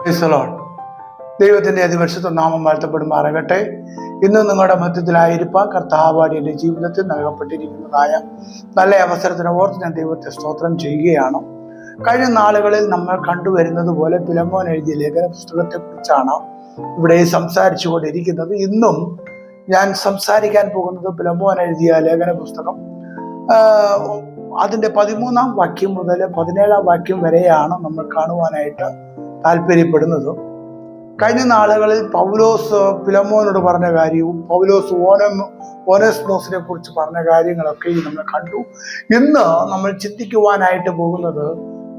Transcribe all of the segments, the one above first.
ദൈവത്തിന്റെ അതിപരിശുദ്ധ നാമം വാഴ്ത്തപ്പെടുമാറാകട്ടെ. ഇന്ന് നിങ്ങളുടെ മധ്യത്തിലായിരിക്കാൻ കർത്താവ് എൻ്റെ ജീവിതത്തിൽ നൽകപ്പെട്ടിരിക്കുന്നതായ നല്ല അവസരത്തിനെ ഓർത്ത് ഞാൻ ദൈവത്തെ സ്തോത്രം ചെയ്യുകയാണ്. കഴിഞ്ഞ നാളുകളിൽ നമ്മൾ കണ്ടുവരുന്നത് പോലെ ഫിലെമോൻ എഴുതിയ ലേഖന പുസ്തകത്തെ കുറിച്ചാണ് ഇവിടെ സംസാരിച്ചു കൊണ്ടിരിക്കുന്നത്. ഇന്നും ഞാൻ സംസാരിക്കാൻ പോകുന്നത് ഫിലെമോൻ എഴുതിയ ലേഖന പുസ്തകം അതിൻ്റെ 13-ാം വാക്യം മുതൽ 17-ാം വാക്യം വരെയാണ് നമ്മൾ കാണുവാനായിട്ട് താല്പര്യപ്പെടുന്നത്. കഴിഞ്ഞ നാളുകളിൽ പൗലോസ് ഫിലെമോനോട് പറഞ്ഞ കാര്യവും പൗലോസ് ഓനേസ്മോസിനെ കുറിച്ച് പറഞ്ഞ കാര്യങ്ങളൊക്കെ നമ്മൾ കണ്ടു. ഇന്ന് നമ്മൾ ചിന്തിക്കുവാനായിട്ട് പോകുന്നത്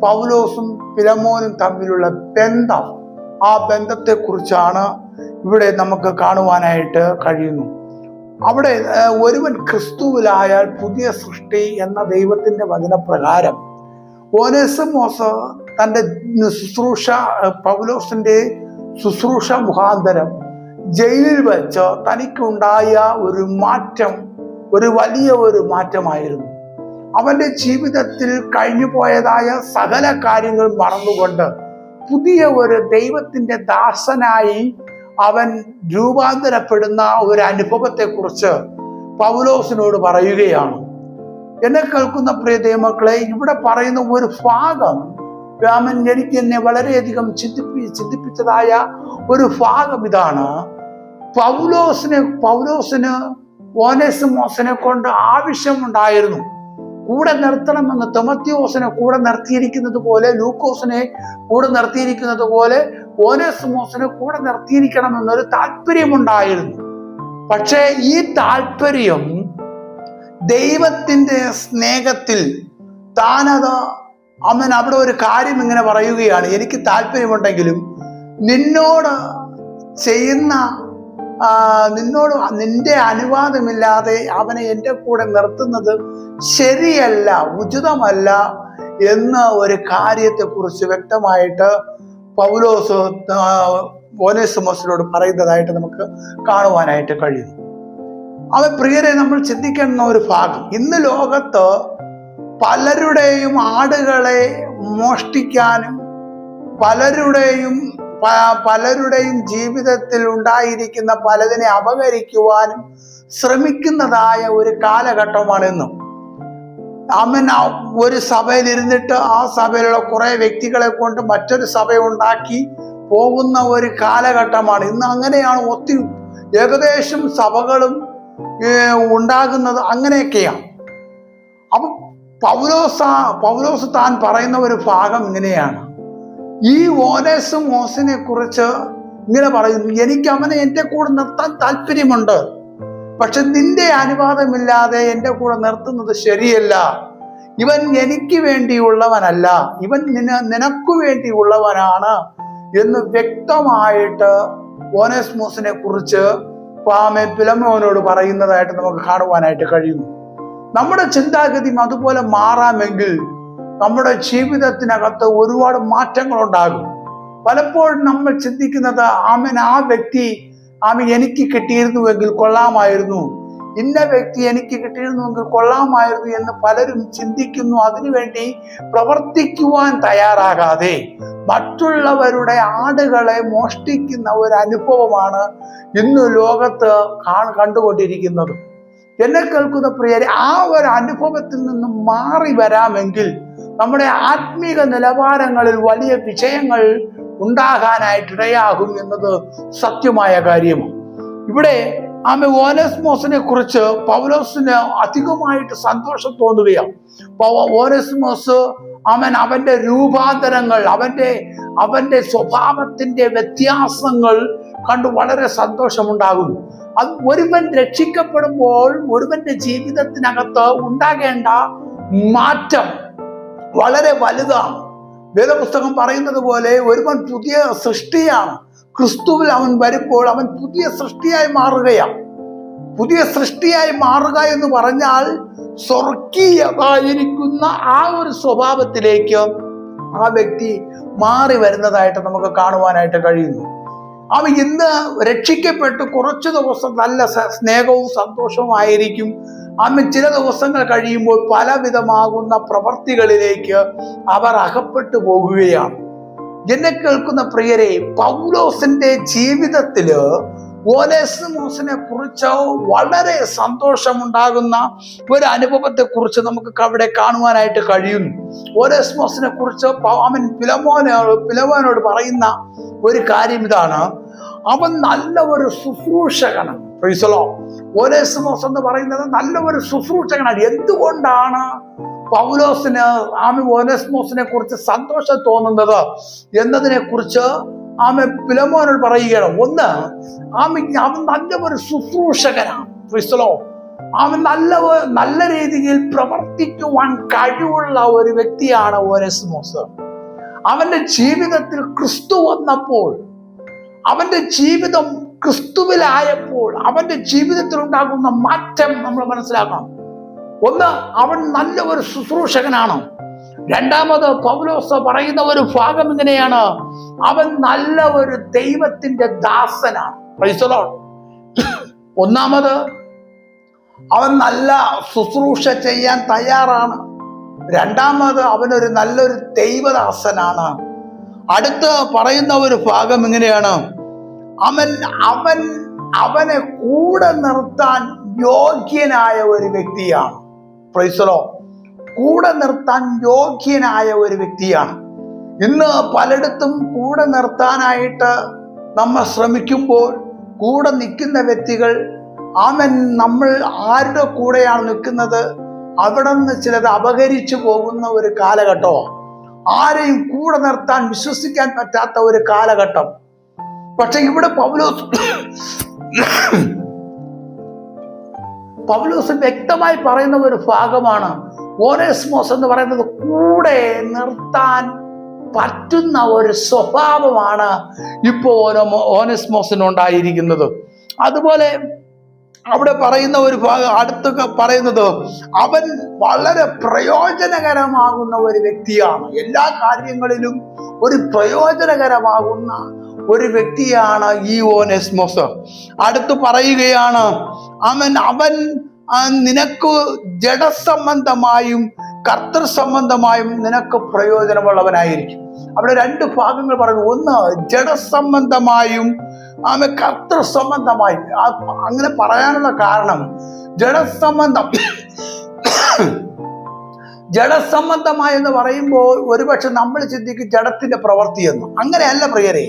പൗലോസും ഫിലെമോനും തമ്മിലുള്ള ബന്ധം, ആ ബന്ധത്തെക്കുറിച്ചാണ് ഇവിടെ നമുക്ക് കാണുവാനായിട്ട് കഴിയുന്നു. അവിടെ ഒരുവൻ ക്രിസ്തുവിലായാൽ പുതിയ സൃഷ്ടി എന്ന ദൈവത്തിന്റെ വചനപ്രകാരം ഓനേസിമോസ് തൻ്റെ ശുശ്രൂഷ, പൗലോസിന്റെ ശുശ്രൂഷ മുഖാന്തരം ജയിലിൽ വെച്ച് തനിക്കുണ്ടായ ഒരു മാറ്റം ഒരു വലിയ മാറ്റമായിരുന്നു. അവന്റെ ജീവിതത്തിൽ കഴിഞ്ഞു പോയതായ സകല കാര്യങ്ങൾ മറന്നുകൊണ്ട് പുതിയ ഒരു ദൈവത്തിന്റെ ദാസനായി അവൻ രൂപാന്തരപ്പെടുന്ന ഒരു അനുഭവത്തെക്കുറിച്ച് പൗലോസിനോട് പറയുകയാണ്. എന്നെ കേൾക്കുന്ന പ്രിയ ദൈവമക്കളെ, ഇവിടെ പറയുന്ന ഒരു ഭാഗം എനിക്ക് എന്നെ വളരെയധികം ചിന്തിപ്പിച്ചതായ ഒരു ഭാഗം ഇതാണ്. പൗലോസിന് ഓനേസിമോസിനെ കൊണ്ട് ആവശ്യമുണ്ടായിരുന്നു. കൂടെ നിർത്തണമെന്ന് തിമോഥെയോസിനെ കൂടെ നിർത്തിയിരിക്കുന്നത് പോലെ, ലൂക്കോസിനെ കൂടെ നിർത്തിയിരിക്കുന്നത് പോലെ ഓനേസിമോസിനെ കൂടെ നിർത്തിയിരിക്കണമെന്നൊരു താല്പര്യമുണ്ടായിരുന്നു. പക്ഷേ ഈ താല്പര്യം ദൈവത്തിന്റെ സ്നേഹത്തിൽ അവൻ അവിടെ ഒരു കാര്യം ഇങ്ങനെ പറയുകയാണ്: എനിക്ക് താല്പര്യമുണ്ടെങ്കിലും നിന്റെ അനുവാദമില്ലാതെ അവനെ എൻ്റെ കൂടെ നിർത്തുന്നത് ശരിയല്ല, ഉചിതമല്ല എന്ന ഒരു കാര്യത്തെക്കുറിച്ച് വ്യക്തമായിട്ട് പൗലോസ് ഓനേസിമോസിനോട് പറയുന്നതായിട്ട് നമുക്ക് കാണുവാനായിട്ട് കഴിയുന്നു. പ്രിയരെ, നമ്മൾ ചിന്തിക്കുന്ന ഒരു ഭാഗം, ഇന്ന് ലോകത്ത് പലരുടെയും ആടുകളെ മോഷ്ടിക്കാനും പലരുടെയും ജീവിതത്തിൽ ഉണ്ടായിരിക്കുന്ന പലതിനെ അപഹരിക്കുവാനും ശ്രമിക്കുന്നതായ ഒരു കാലഘട്ടമാണെന്നും ഒരു സഭയിൽ ഇരുന്നിട്ട് ആ സഭയിലുള്ള കുറെ വ്യക്തികളെ കൊണ്ട് മറ്റൊരു സഭ ഉണ്ടാക്കി പോകുന്ന ഒരു കാലഘട്ടമാണ് ഇന്ന്. അങ്ങനെയാണ് ഏകദേശം സഭകളും ഉണ്ടാകുന്നത്, അങ്ങനെയൊക്കെയാണ്. അപ്പൊ പൗലോസ് താൻ പറയുന്ന ഒരു ഭാഗം ഇങ്ങനെയാണ്: ഈ ഓനേസിമോസിനെ കുറിച്ച് ഇങ്ങനെ പറയുന്നു, എനിക്ക് അവനെ എൻ്റെ കൂടെ നിർത്താൻ താല്പര്യമുണ്ട്, പക്ഷെ നിന്റെ അനുവാദമില്ലാതെ എൻ്റെ കൂടെ നിർത്തുന്നത് ശരിയല്ല. ഇവൻ എനിക്ക് വേണ്ടിയുള്ളവനല്ല, ഇവൻ നിനക്ക് വേണ്ടിയുള്ളവനാണ് എന്ന് വ്യക്തമായിട്ട് ഓനേസിമോസിനെ കുറിച്ച് ഫിലെമോനോട് പറയുന്നതായിട്ട് നമുക്ക് കാണുവാനായിട്ട് കഴിയുന്നു. നമ്മുടെ ചിന്താഗതി അതുപോലെ മാറാമെങ്കിൽ നമ്മുടെ ജീവിതത്തിനകത്ത് ഒരുപാട് മാറ്റങ്ങൾ ഉണ്ടാകും. പലപ്പോഴും നമ്മൾ ചിന്തിക്കുന്നത് ആ വ്യക്തി എനിക്ക് കിട്ടിയിരുന്നുവെങ്കിൽ കൊള്ളാമായിരുന്നു, ഇന്ന വ്യക്തി എനിക്ക് കിട്ടിയിരുന്നുവെങ്കിൽ കൊള്ളാമായിരുന്നു എന്ന് പലരും ചിന്തിക്കുന്നു. അതിനുവേണ്ടി പ്രവർത്തിക്കുവാൻ തയ്യാറാകാതെ മറ്റുള്ളവരുടെ ആടുകളെ മോഷ്ടിക്കുന്ന ഒരു അനുഭവമാണ് ഇന്ന് ലോകത്ത് കണ്ടുകൊണ്ടിരിക്കുന്നത്. എന്നെ കേൾക്കുന്ന പ്രിയരെ, ആ ഒരു അനുഭവത്തിൽ നിന്നും മാറി വരാമെങ്കിൽ നമ്മുടെ ആത്മീക നിലവാരങ്ങളിൽ വലിയ വിജയങ്ങൾ ഉണ്ടാകാനായിട്ടിടയാകും എന്നത് സത്യമായ കാര്യമാണ്. ഇവിടെ ഓനേസിമോസിനെ കുറിച്ച് പൗലോസിന് അധികമായിട്ട് സന്തോഷം തോന്നുകയാണ്. ഓനേസിമോസ് അവന്റെ രൂപാന്തരങ്ങൾ, അവന്റെ സ്വഭാവത്തിന്റെ വ്യത്യാസങ്ങൾ കണ്ടു വളരെ സന്തോഷമുണ്ടാകുന്നു. അത് ഒരുവൻ രക്ഷിക്കപ്പെടുമ്പോൾ ഒരുവന്റെ ജീവിതത്തിനകത്ത് ഉണ്ടാകേണ്ട മാറ്റം വളരെ വലുതാണ്. വേദപുസ്തകം പറയുന്നത് പോലെ ഒരുവൻ പുതിയ സൃഷ്ടിയാണ്. ക്രിസ്തുവിൽ അവൻ വരുമ്പോൾ അവൻ പുതിയ സൃഷ്ടിയായി മാറുകയാണ്. പുതിയ സൃഷ്ടിയായി മാറുക എന്ന് പറഞ്ഞാൽ സ്വർഗീയമായിരിക്കുന്ന ആ ഒരു സ്വഭാവത്തിലേക്ക് ആ വ്യക്തി മാറി വരുന്നതായിട്ട് നമുക്ക് കാണുവാനായിട്ട് കഴിയുന്നു. അവൻ ഇന്ന് രക്ഷിക്കപ്പെട്ട് കുറച്ചു ദിവസം നല്ല സ്നേഹവും സന്തോഷവും ആയിരിക്കും. ചില ദിവസങ്ങൾ കഴിയുമ്പോൾ പലവിധമാകുന്ന പ്രവർത്തികളിലേക്ക് അവർ അകപ്പെട്ടു പോകുകയാണ്. എന്നെ കേൾക്കുന്ന പ്രിയരെ, പൗലോസിന്റെ ജീവിതത്തില് ഓനേസിമോസിനെ കുറിച്ച് വളരെ സന്തോഷമുണ്ടാകുന്ന ഒരു അനുഭവത്തെ കുറിച്ച് നമുക്ക് അവിടെ കാണുവാനായിട്ട് കഴിയുന്നു. ഓനേസിമോസിനെ കുറിച്ച് അവൻ ഫിലോമോനോട് പറയുന്ന ഒരു കാര്യം ഇതാണ്: അവൻ നല്ല ഒരു ശുശ്രൂഷകനാണ്. Praise the lord. ഓനേസിമോസ് എന്ന് പറയുന്നത് നല്ല ഒരു ശുശ്രൂഷകനാണ്. എന്തുകൊണ്ടാണ് പൗലോസിന് ഓനേസിമോസിനെ കുറിച്ച് സന്തോഷം തോന്നുന്നത് എന്നതിനെ കുറിച്ച് ഫിലോമോനോട് പറയുകയാണ്. ഒന്ന്, അവൻ നല്ല ഒരു ശുശ്രൂഷകനാണ്. Praise the Lord. അവൻ നല്ല രീതിയിൽ പ്രവർത്തിക്കുവാൻ കഴിവുള്ള ഒരു വ്യക്തിയാണ് ഓനേസിമോസ്. അവന്റെ ജീവിതത്തിൽ ക്രിസ്തു വന്നപ്പോൾ, അവന്റെ ജീവിതം ക്രിസ്തുവിലായപ്പോൾ അവന്റെ ജീവിതത്തിൽ ഉണ്ടാകുന്ന മാറ്റം നമ്മൾ മനസ്സിലാക്കണം. ഒന്ന്, അവൻ നല്ല ഒരു ശുശ്രൂഷകനാണ്. രണ്ടാമത്, പൗലോസ് പറയുന്ന ഒരു ഭാഗം ഇങ്ങനെയാണ്: അവൻ നല്ല ഒരു ദൈവത്തിന്റെ ദാസനാണ്. Price the Lord. ഒന്നാമത്, അവൻ നല്ല ശുശ്രൂഷ ചെയ്യാൻ തയ്യാറാണ്. രണ്ടാമത്, അവനൊരു നല്ലൊരു ദൈവദാസനാണ്. അടുത്ത് പറയുന്ന ഒരു ഭാഗം ഇങ്ങനെയാണ്: അവനെ കൂടെ നിർത്താൻ യോഗ്യനായ ഒരു വ്യക്തിയാണ്. Price the Lord. കൂടെ നിർത്താൻ യോഗ്യനായ ഒരു വ്യക്തിയാണ്. ഇന്ന് പലയിടത്തും കൂടെ നിർത്താനായിട്ട് നമ്മൾ ശ്രമിക്കുമ്പോൾ കൂടെ നിൽക്കുന്ന വ്യക്തികൾ നമ്മൾ ആരുടെ കൂടെയാണ് നിൽക്കുന്നത് അവിടെ നിന്ന് ചിലത് അപഹരിച്ചു പോകുന്ന ഒരു കാലഘട്ടമാണ്. ആരെയും കൂടെ നിർത്താൻ വിശ്വസിക്കാൻ പറ്റാത്ത ഒരു കാലഘട്ടം. പക്ഷെ ഇവിടെ പൗലോസ് വ്യക്തമായി പറയുന്ന ഒരു ഭാഗമാണ്: ഓനേസിമോസ് എന്ന് പറയുന്നത് കൂടെ നിർത്താൻ പറ്റുന്ന ഒരു സ്വഭാവമാണ് ഇപ്പോൾ ഓനേസിമോസിനുണ്ടായിരിക്കുന്നത്. അതുപോലെ അവിടെ പറയുന്ന ഒരു ഭാഗം അടുത്ത് പറയുന്നത്, അവൻ വളരെ പ്രയോജനകരമാകുന്ന ഒരു വ്യക്തിയാണ്. എല്ലാ കാര്യങ്ങളിലും ഒരു പ്രയോജനകരമാകുന്ന ഒരു വ്യക്തിയാണ് ഈ ഓനേസിമോസ്. അടുത്ത് പറയുകയാണ്, അവൻ നിനക്ക് ജഡസംബന്ധമായും കർത്തൃസംബന്ധമായും നിനക്ക് പ്രയോജനമുള്ളവനായിരിക്കും. അവിടെ രണ്ട് ഭാഗങ്ങൾ പറഞ്ഞു. ഒന്ന്, ജഡസംബന്ധമായും കർത്തൃസംബന്ധമായും. അങ്ങനെ പറയാനുള്ള കാരണം, ജഡസംബന്ധമായി പറയുമ്പോൾ ഒരുപക്ഷെ നമ്മൾ ചിന്തിക്കും ജഡത്തിന്റെ പ്രവൃത്തി എന്ന്. അങ്ങനെയല്ല പ്രിയരെ.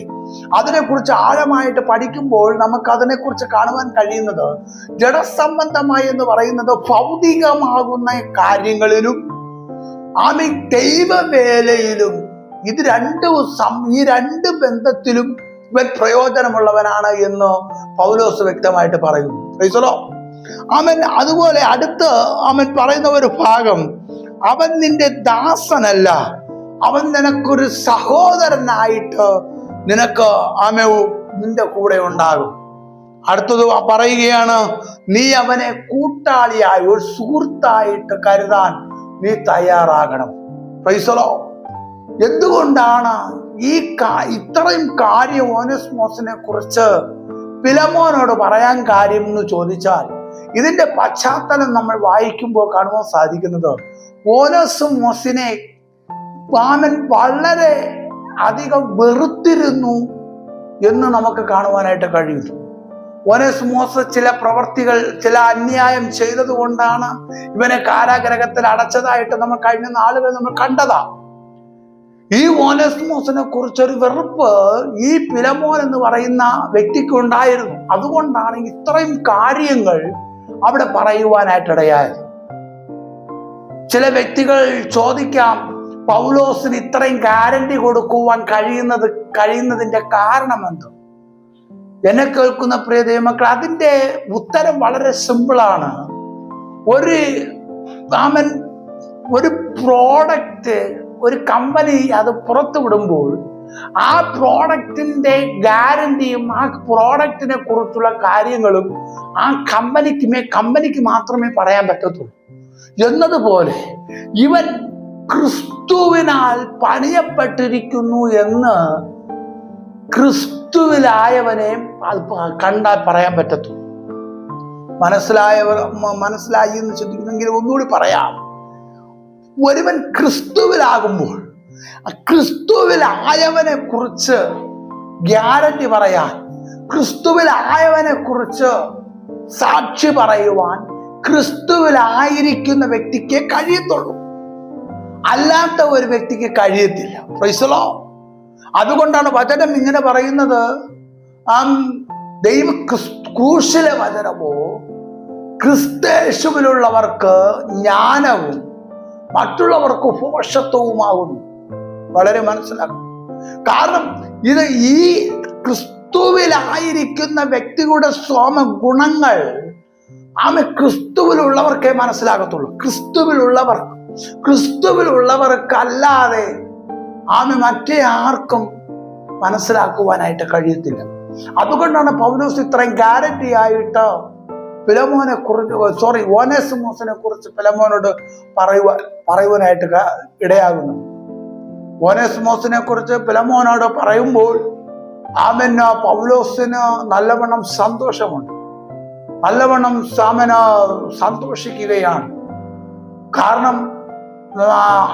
അതിനെക്കുറിച്ച് ആഴമായിട്ട് പഠിക്കുമ്പോൾ നമുക്ക് അതിനെക്കുറിച്ച് കാണുവാൻ കഴിയുന്നത്, ജഡസംബന്ധമായി എന്ന് പറയുന്നത് ഭൗതികമാകുന്ന കാര്യങ്ങളിലും ദൈവവേലയിലും ഈ രണ്ട് ബന്ധത്തിലും ഇവൻ പ്രയോജനമുള്ളവനാണ് എന്ന് പൗലോസ് വ്യക്തമായിട്ട് പറയുന്നു. Price the Lord. അതുപോലെ അടുത്ത് പറയുന്ന ഒരു ഭാഗം, അവൻ നിന്റെ ദാസനല്ല, അവൻ നിനക്കൊരു സഹോദരനായിട്ട് നിന്റെ കൂടെ ഉണ്ടാകും. അടുത്തത് പറയുകയാണ്, നീ അവനെ കൂട്ടാളിയായി ഒരു സുഹൃത്തായിട്ട് കരുതാൻ നീ തയ്യാറാകണം. Price the Lord. എന്തുകൊണ്ടാണ് ഇത്രയും കാര്യം ഓനേസിമോസിനെ കുറിച്ച് ഫിലോമോനോട് പറയാൻ കാര്യം എന്ന് ചോദിച്ചാൽ, ഇതിന്റെ പശ്ചാത്തലം നമ്മൾ വായിക്കുമ്പോൾ കാണുവാൻ സാധിക്കുന്നത്, ഓനേസിമോസിനെ വളരെ അധികം വെറുത്തിരുന്നു എന്ന് നമുക്ക് കാണുവാനായിട്ട് കഴിയുന്നു. ഓനേസിമോസ് ചില പ്രവർത്തികൾ, ചില അന്യായം ചെയ്തത് കൊണ്ടാണ് ഇവനെ കാരാഗ്രഹത്തിൽ അടച്ചതായിട്ട് നമ്മൾ കഴിഞ്ഞ നാളുകൾ നമ്മൾ കണ്ടതാ. ഈ ഓനേസിമോസിനെ കുറിച്ചൊരു വെറുപ്പ് ഈ ഫിലോമോൻ എന്ന് പറയുന്ന വ്യക്തിക്ക് ഉണ്ടായിരുന്നു. അതുകൊണ്ടാണ് ഇത്രയും കാര്യങ്ങൾ അവിടെ പറയുവാനായിട്ടിടയായത്. ചില വ്യക്തികൾ ചോദിക്കാം, പൗലോസിന് ഇത്രയും ഗ്യാരണ്ടി കൊടുക്കുവാൻ കഴിയുന്നതിന്റെ കാരണം എന്ത്? എന്നെ കേൾക്കുന്ന പ്രിയ ദൈവമക്കൾ, അതിന്റെ ഉത്തരം വളരെ സിമ്പിളാണ്. ഒരു പ്രോഡക്റ്റ്, ഒരു കമ്പനി അത് പുറത്തു വിടുമ്പോൾ ആ പ്രോഡക്റ്റിന്റെ ഗ്യാരണ്ടിയും ആ പ്രോഡക്റ്റിനെ കുറിച്ചുള്ള കാര്യങ്ങളും ആ കമ്പനിക്ക് മാത്രമേ പറയാൻ പറ്റത്തുള്ളൂ. എന്നതുപോലെ ഇവൻ ക്രിസ്തുവിനാൽ പണിയപ്പെട്ടിരിക്കുന്നു എന്ന് ക്രിസ്തുവിലായവനെ കണ്ടാൽ പറയാൻ പറ്റത്തുള്ളൂ. മനസ്സിലായി എന്ന് ചിന്തിക്കുന്നെങ്കിൽ ഒന്നുകൂടി പറയാം. ഒരുവൻ ക്രിസ്തുവിലാകുമ്പോൾ ക്രിസ്തുവിൽ ആയവനെ കുറിച്ച് ഗ്യാരണ്ടി പറയാൻ, ക്രിസ്തുവിൽ ആയവനെ കുറിച്ച് സാക്ഷി പറയുവാൻ ക്രിസ്തുവിലായിരിക്കുന്ന വ്യക്തിക്ക് കഴിയത്തുള്ളൂ. അല്ലാത്ത ഒരു വ്യക്തിക്ക് കഴിയത്തില്ല. Price the Lord. അതുകൊണ്ടാണ് വചനം ഇങ്ങനെ പറയുന്നത്, ദൈവ ക്രൂശിലെ വചനമോ ക്രിസ്തേശുവിലുള്ളവർക്ക് ജ്ഞാനവും മറ്റുള്ളവർക്ക് ഭോഷത്വവുമാകുന്നു. വളരെ മനസ്സിലാക്കും. കാരണം ഇത് ഈ ക്രിസ്തുവിലായിരിക്കുന്ന വ്യക്തിയുടെ സ്വമ ഗുണങ്ങൾ ക്രിസ്തുവിലുള്ളവർക്കേ മനസ്സിലാകത്തുള്ളൂ. ക്രിസ്തുവിലുള്ളവർക്കല്ലാതെ മറ്റേ ആർക്കും മനസ്സിലാക്കുവാനായിട്ട് കഴിയത്തില്ല. അതുകൊണ്ടാണ് പൗലോസ് ഇത്രയും ഗ്യാരണ്ടി ആയിട്ട് ഓനേസിമോസിനെ കുറിച്ച് ഫിലെമോനോട് പറയുവാനായിട്ട് ഇടയാകുന്നു. ഓനേസിമോസിനെ കുറിച്ച് ഫിലെമോനോട് പറയുമ്പോൾ പൗലോസിന് നല്ലവണ്ണം സന്തോഷമുണ്ട്, നല്ലവണ്ണം സന്തോഷിക്കുകയാണ്. കാരണം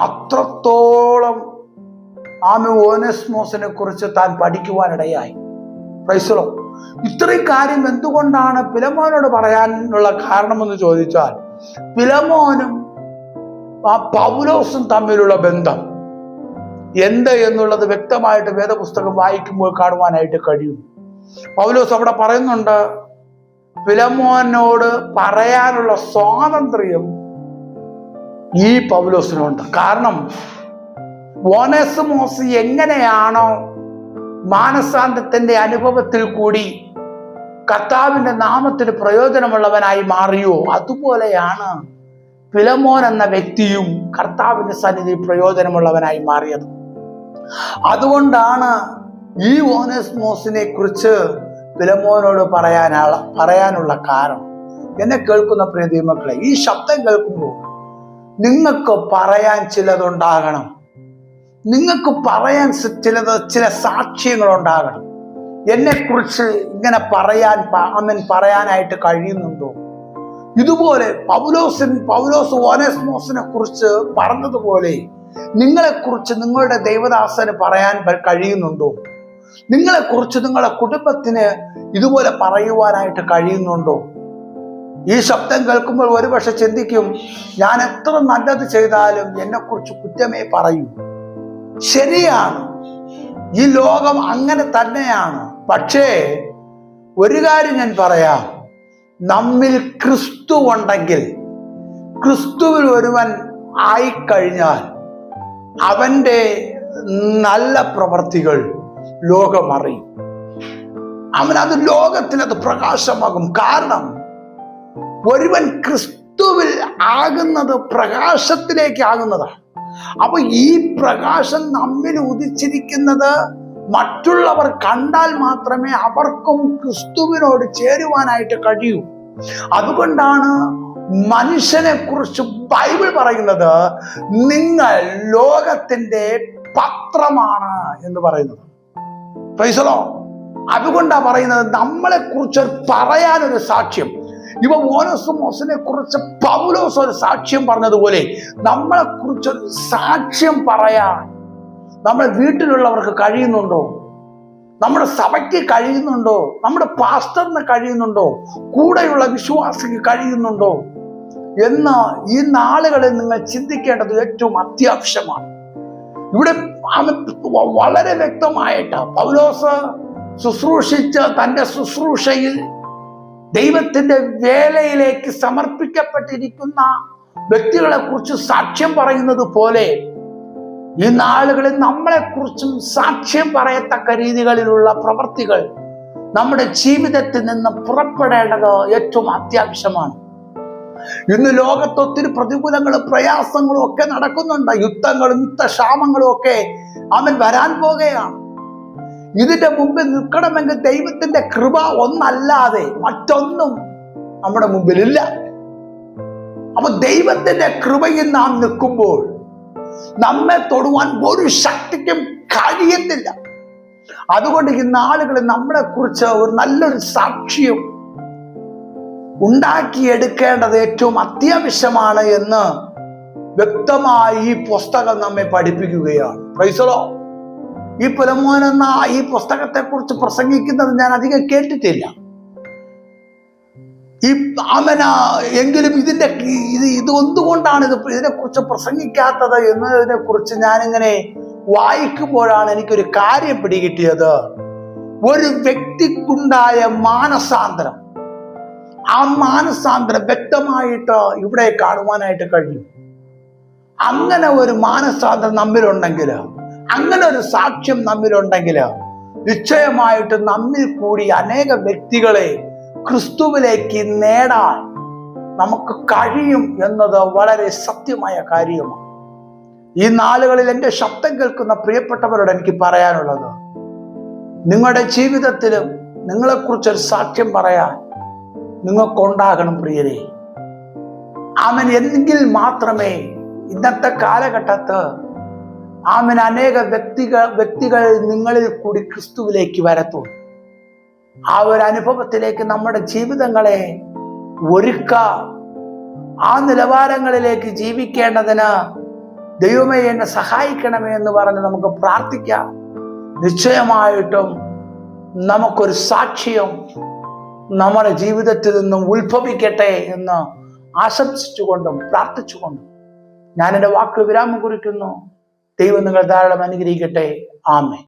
അത്രത്തോളം ഓനേസിമോസിനെ കുറിച്ച് താൻ പഠിക്കുവാനിടയായി. Price the Lord. ഇത്രയും കാര്യം എന്തുകൊണ്ടാണ് ഫിലെമോനോട് പറയാനുള്ള കാരണമെന്ന് ചോദിച്ചാൽ, ഫിലെമോനും പൗലോസും തമ്മിലുള്ള ബന്ധം എന്ത് എന്നുള്ളത് വ്യക്തമായിട്ട് വേദപുസ്തകം വായിക്കുമ്പോൾ കാണുവാനായിട്ട് കഴിയും. പൗലോസ് അവിടെ പറയുന്നുണ്ട്, ഫിലെമോനോട് പറയാനുള്ള സ്വാതന്ത്ര്യം ഈ പൗലോസിനുണ്ട്. കാരണം ഓനേസിമോസ് എങ്ങനെയാണോ മാനസാന്തത്തിന്റെ അനുഭവത്തിൽ കൂടി കർത്താവിന്റെ നാമത്തിന് പ്രയോജനമുള്ളവനായി മാറിയോ, അതുപോലെയാണ് ഫിലെമോൻ എന്ന വ്യക്തിയും കർത്താവിന്റെ സന്നിധി പ്രയോജനമുള്ളവനായി മാറിയത്. അതുകൊണ്ടാണ് ഈ ഓനേസിമോസിനെ കുറിച്ച് ഫിലെമോനോട് പറയാനുള്ള കാരണം. എന്നെ കേൾക്കുന്ന പ്രിയ ദൈവമക്കളെ, ഈ ശബ്ദം കേൾക്കുമ്പോൾ നിങ്ങൾക്ക് പറയാൻ ചിലതുണ്ടാകണം. നിങ്ങൾക്ക് പറയാൻ ചില സാക്ഷ്യങ്ങൾ ഉണ്ടാകണം. എന്നെക്കുറിച്ച് ഇങ്ങനെ പറയാനായിട്ട് കഴിയുന്നുണ്ടോ? ഇതുപോലെ പൗലോസ് ഓനേസിമോസിനെ കുറിച്ച് പറഞ്ഞതുപോലെ നിങ്ങളെക്കുറിച്ച് നിങ്ങളുടെ ദൈവദാസന് പറയാൻ കഴിയുന്നുണ്ടോ? നിങ്ങളെക്കുറിച്ച് നിങ്ങളുടെ കുടുംബത്തിന് ഇതുപോലെ പറയുവാനായിട്ട് കഴിയുന്നുണ്ടോ? ഈ ശബ്ദം കേൾക്കുമ്പോൾ ഒരുപക്ഷെ ചിന്തിക്കും, ഞാൻ എത്ര നല്ലത് ചെയ്താലും എന്നെക്കുറിച്ച് കുറ്റമേ പറയൂ. ശരിയാണ്, ഈ ലോകം അങ്ങനെ തന്നെയാണ്. പക്ഷേ ഒരു കാര്യം ഞാൻ പറയാം, നമ്മിൽ ക്രിസ്തു ഉണ്ടെങ്കിൽ, ക്രിസ്തുവിൽ ഒരുവൻ ആയിക്കഴിഞ്ഞാൽ അവന്റെ നല്ല പ്രവർത്തികൾ ലോകം അറിയും. അത് ലോകത്തിൽ അത് പ്രകാശമാകും. കാരണം ഒരുവൻ ക്രിസ്തുവിൽ ആകുന്നത് പ്രകാശത്തിലേക്ക് ആകുന്നതാണ്. അപ്പൊ ഈ പ്രകാശം നമ്മിൽ ഉദിച്ചിരിക്കുന്നത് മറ്റുള്ളവർ കണ്ടാൽ മാത്രമേ അവർക്കും ക്രിസ്തുവിനോട് ചേരുവാനായിട്ട് കഴിയൂ. അതുകൊണ്ടാണ് മനുഷ്യനെ കുറിച്ച് ബൈബിൾ പറയുന്നത്, നിങ്ങൾ ലോകത്തിന്റെ പത്രമാണ് എന്ന് പറയുന്നത്. Price the Lord. അതുകൊണ്ടാണ് പറയുന്നത് നമ്മളെ കുറിച്ച് പറയാനൊരു സാക്ഷ്യം. ഓനേസിമോസിനെ കുറിച്ച് പൗലോസ് ഒരു സാക്ഷ്യം പറഞ്ഞതുപോലെ നമ്മളെ കുറിച്ചൊരു സാക്ഷ്യം പറയാൻ നമ്മുടെ വീട്ടിലുള്ളവർക്ക് കഴിയുന്നുണ്ടോ? നമ്മുടെ സഭയ്ക്ക് കഴിയുന്നുണ്ടോ? നമ്മുടെ പാസ്റ്ററിന് കഴിയുന്നുണ്ടോ? കൂടെയുള്ള വിശ്വാസിക്ക് കഴിയുന്നുണ്ടോ എന്ന് ഈ നാളുകളിൽ നിങ്ങൾ ചിന്തിക്കേണ്ടത് ഏറ്റവും അത്യാവശ്യമാണ്. ഇവിടെ വളരെ വ്യക്തമായിട്ട് പൗലോസ് ശുശ്രൂഷിച്ച തന്റെ ശുശ്രൂഷയിൽ ദൈവത്തിന്റെ വേലയിലേക്ക് സമർപ്പിക്കപ്പെട്ടിരിക്കുന്ന വ്യക്തികളെ കുറിച്ച് സാക്ഷ്യം പറയുന്നത് പോലെ ഈ നാളുകളിൽ നമ്മളെ കുറിച്ചും സാക്ഷ്യം പറയത്തക്ക രീതികളിലുള്ള പ്രവർത്തികൾ നമ്മുടെ ജീവിതത്തിൽ നിന്ന് പുറപ്പെടേണ്ടത് ഏറ്റവും അത്യാവശ്യമാണ്. ഇന്ന് ലോകത്ത് ഒത്തിരി പ്രതികൂലങ്ങളും പ്രയാസങ്ങളും ഒക്കെ നടക്കുന്നുണ്ട്. യുദ്ധങ്ങളും യുദ്ധക്ഷാമങ്ങളും ഒക്കെ വരാൻ പോകുകയാണ്. ഇതിന്റെ മുമ്പിൽ നിൽക്കണമെങ്കിൽ ദൈവത്തിന്റെ കൃപ ഒന്നല്ലാതെ മറ്റൊന്നും നമ്മുടെ മുമ്പിലില്ല. അപ്പൊ ദൈവത്തിന്റെ കൃപയിൽ നാം നിൽക്കുമ്പോൾ നമ്മെ തൊടുവാൻ ഒരു ശക്തിക്കും കഴിയത്തില്ല. അതുകൊണ്ട് ഈ നാളുകളിൽ നമ്മളെ കുറിച്ച് ഒരു നല്ലൊരു സാക്ഷ്യം ഉണ്ടാക്കിയെടുക്കേണ്ടത് ഏറ്റവും അത്യാവശ്യമാണ് എന്ന് വ്യക്തമായി ഈ പുസ്തകം നമ്മെ പഠിപ്പിക്കുകയാണ്. പ്രൈസലോ. ഈ ഫിലെമോൻ എന്ന ഈ പുസ്തകത്തെ കുറിച്ച് പ്രസംഗിക്കുന്നത് ഞാൻ അധികം കേട്ടിട്ടില്ല. ഈ എങ്കിലും ഇത് എന്തുകൊണ്ടാണ് ഇതിനെക്കുറിച്ച് പ്രസംഗിക്കാത്തത് എന്നതിനെ കുറിച്ച് ഞാനിങ്ങനെ വായിക്കുമ്പോഴാണ് എനിക്കൊരു കാര്യം പിടികിട്ടിയത്. ഒരു വ്യക്തിക്കുണ്ടായ മാനസാന്തരം, ആ മാനസാന്തരം വ്യക്തമായിട്ട് ഇവിടെ കാണുവാനായിട്ട് കഴിയും. അങ്ങനെ ഒരു മാനസാന്തരം നമ്മിലുണ്ടെങ്കിൽ, അങ്ങനെ ഒരു സാക്ഷ്യം നമ്മിലുണ്ടെങ്കിൽ, നിശ്ചയമായിട്ട് നമ്മിൽ കൂടി അനേക വ്യക്തികളെ ക്രിസ്തുവിലേക്ക് നേടാൻ നമുക്ക് കഴിയും എന്നത് വളരെ സത്യമായ കാര്യമാണ്. ഈ നാളുകളിൽ എൻ്റെ ശബ്ദം കേൾക്കുന്ന പ്രിയപ്പെട്ടവരോട് എനിക്ക് പറയാനുള്ളത്, നിങ്ങളുടെ ജീവിതത്തിലും നിങ്ങളെക്കുറിച്ചൊരു സാക്ഷ്യം പറയാൻ നിങ്ങൾക്കുണ്ടാകണം പ്രിയരെ. ആമൻ. എങ്കിൽ മാത്രമേ ഇന്നത്തെ കാലഘട്ടത്ത് അനേക വ്യക്തികൾ നിങ്ങളിൽ കൂടി ക്രിസ്തുവിലേക്ക് വരത്തുള്ളൂ. ആ ഒരു അനുഭവത്തിലേക്ക് നമ്മുടെ ജീവിതങ്ങളെ ഒരുക്കാം. ആ നിലവാരങ്ങളിലേക്ക് ജീവിക്കേണ്ടതിന് ദൈവമേ എന്നെ സഹായിക്കണമേ എന്ന് പറഞ്ഞ് നമുക്ക് പ്രാർത്ഥിക്കാം. നിശ്ചയമായിട്ടും നമുക്കൊരു സാക്ഷ്യം നമ്മുടെ ജീവിതത്തിൽ നിന്നും ഉത്ഭവിക്കട്ടെ എന്ന് ആശംസിച്ചുകൊണ്ടും പ്രാർത്ഥിച്ചുകൊണ്ടും ഞാൻ എൻ്റെ വാക്ക് വിരാമം കുറിക്കുന്നു. ദൈവം നിങ്ങൾ ധാരാളം അനുഗ്രഹിക്കട്ടെ. ആമേൻ.